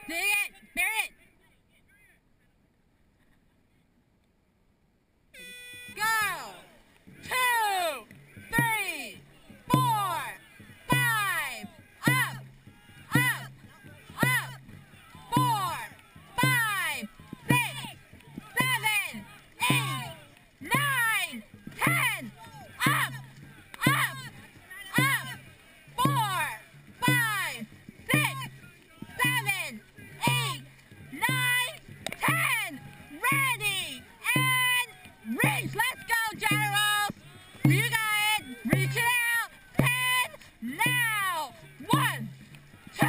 Dig it! Bury it! Go! 2, 3, 4, 5. Up! Up! Up! 4, 5, 6, 7, 8, 9, 10. Up! Up! Up! 4, 5, 6, 7, 8, 9, 10. Ready and reach. Let's go, Gyros. You got it. Reach it out. 10. Now. 1, 2,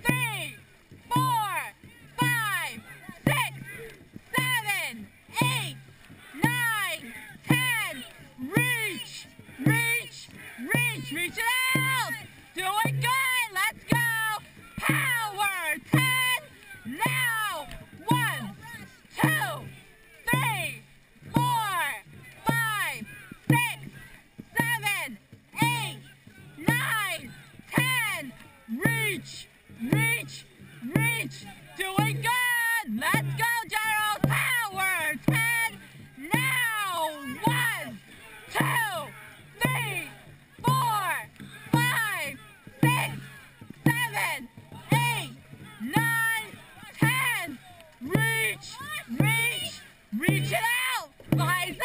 3, 4, 5, 6, 7, 8, 9, 10. Reach. Reach. Reach. Reach it out. Doing good. Let's go. Power. 10. Now. 1, 2, 3, 4, 5, 6, 7, 8, 9, 10. Reach. Reach. Reach. Doing good. Let's go, Gyros. Power. 10. Now. 1, 2, 3, 4, 5, 6, 7, 8, 9, 10. Reach. Reach. Reach it out. Rise